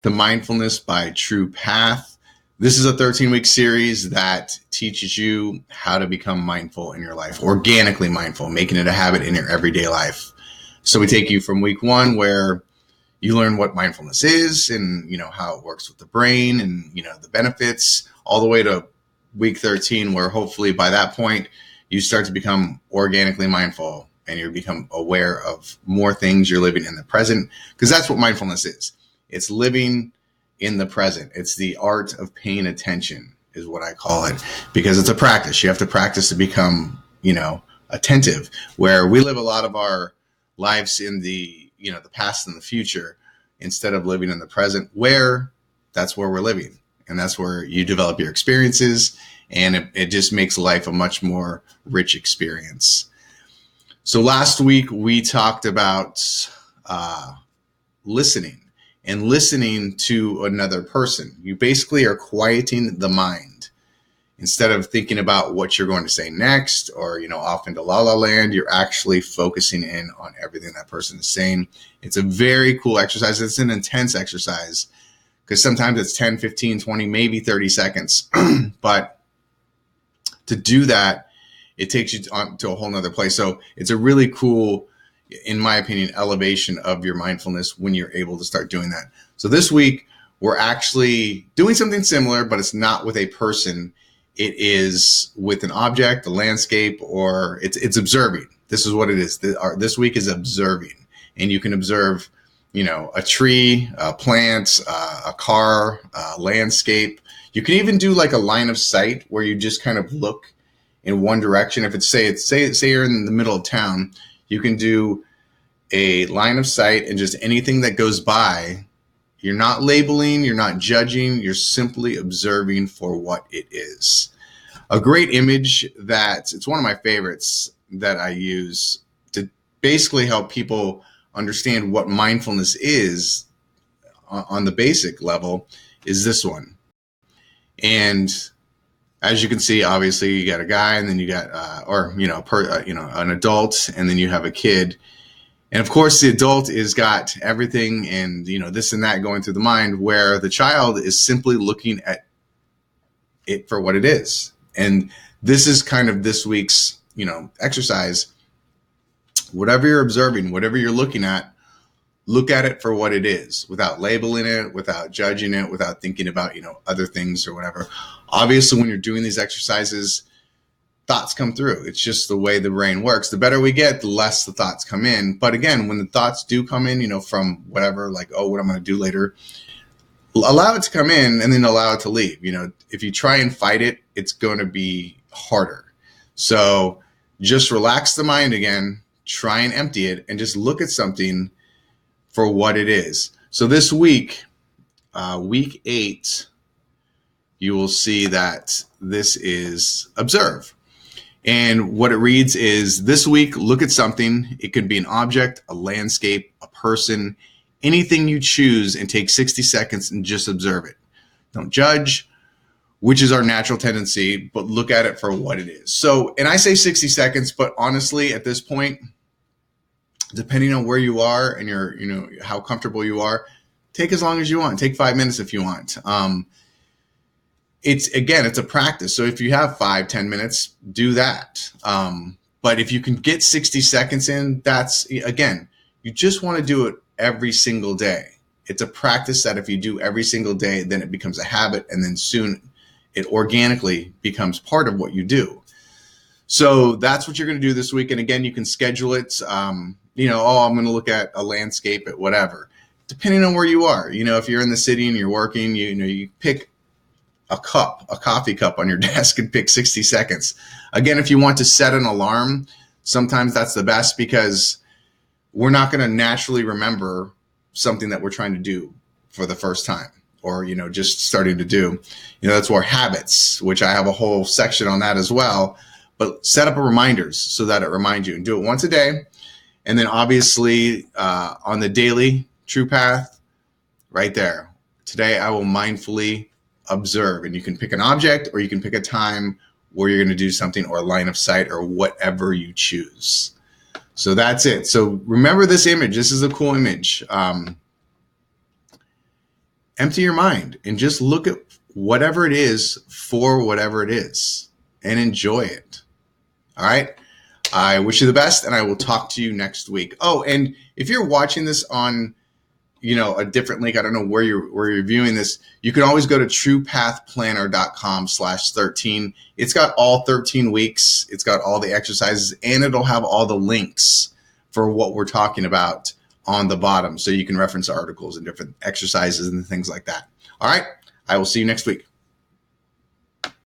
to Mindfulness by True Path. This is a 13-week series that teaches you how to become mindful in your life, organically mindful, making it a habit in your everyday life. So we take you from week 1, where you learn what mindfulness is and, how it works with the brain and, the benefits, all the way to week 13, where hopefully by that point you start to become organically mindful and you become aware of more things. You're living in the present, because that's what mindfulness is. It's living in the present. It's the art of paying attention is what I call it, because it's a practice. You have to practice to become, attentive, where we live a lot of our lives in the, the past and the future, instead of living in the present, where that's where we're living. And that's where you develop your experiences, and it just makes life a much more rich experience. So last week we talked about listening to another person. You basically are quieting the mind. Instead of thinking about what you're going to say next, or, off into la la land, you're actually focusing in on everything that person is saying. It's a very cool exercise. It's an intense exercise, because sometimes it's 10, 15, 20, maybe 30 seconds. But to do that, it takes you to a whole nother place. So it's a really cool, in my opinion, elevation of your mindfulness when you're able to start doing that. So this week, we're actually doing something similar, but it's not with a person. It is with an object, a landscape, or it's observing. This is what it is. This week is observing. And you can observe, a tree, a plant, a car, a landscape. You can even do like a line of sight, where you just kind of look in one direction. If say you're in the middle of town, you can do a line of sight, and just anything that goes by, you're not labeling, you're not judging, you're simply observing for what it is. A great image it's one of my favorites that I use to basically help people understand what mindfulness is on the basic level is this one. And as you can see, obviously you got a guy, and then you got, an adult, and then you have a kid. And of course, the adult is got everything and, this and that going through the mind, where the child is simply looking at it for what it is. And this is kind of this week's, exercise. Whatever you're observing, whatever you're looking at, look at it for what it is, without labeling it, without judging it, without thinking about, other things or whatever. Obviously, when you're doing these exercises, thoughts come through. It's just the way the brain works. The better we get, the less the thoughts come in. But again, when the thoughts do come in, from whatever, like, oh, what I'm going to do later, allow it to come in and then allow it to leave. If you try and fight it, it's going to be harder. So just relax the mind again, try and empty it, and just look at something for what it is. So this week, week 8, you will see that this is observe. And what it reads is, this week, look at something. It could be an object, a landscape, a person, anything you choose, and take 60 seconds and just observe it. Don't judge, which is our natural tendency, but look at it for what it is. So, and I say 60 seconds, but honestly, at this point, depending on where you are and how comfortable you are, take as long as you want. Take 5 minutes if you want. It's a practice. So if you have 5-10 minutes, do that. But if you can get 60 seconds in, that's, again, you just want to do it every single day. It's a practice that if you do every single day, then it becomes a habit, and then soon it organically becomes part of what you do. So that's what you're going to do this week. And again, you can schedule it. I'm going to look at a landscape at whatever, depending on where you are. If you're in the city and you're working, you pick a coffee cup on your desk and pick 60 seconds. Again, if you want to set an alarm, sometimes that's the best, because we're not going to naturally remember something that we're trying to do for the first time, or, just starting to do. That's where habits, which I have a whole section on that as well, but set up reminders so that it reminds you, and do it once a day. And then obviously on the daily True Path, right there, today I will mindfully observe. And you can pick an object, or you can pick a time where you're going to do something, or a line of sight, or whatever you choose. So that's it. So remember this image. This is a cool image. empty your mind and just look at whatever it is for whatever it is and enjoy it. All right. I wish you the best, and I will talk to you next week. Oh, and if you're watching this on, a different link, I don't know where you're viewing this, you can always go to truepathplanner.com/13. It's got all 13 weeks. It's got all the exercises, and it'll have all the links for what we're talking about on the bottom. So you can reference articles and different exercises and things like that. All right. I will see you next week.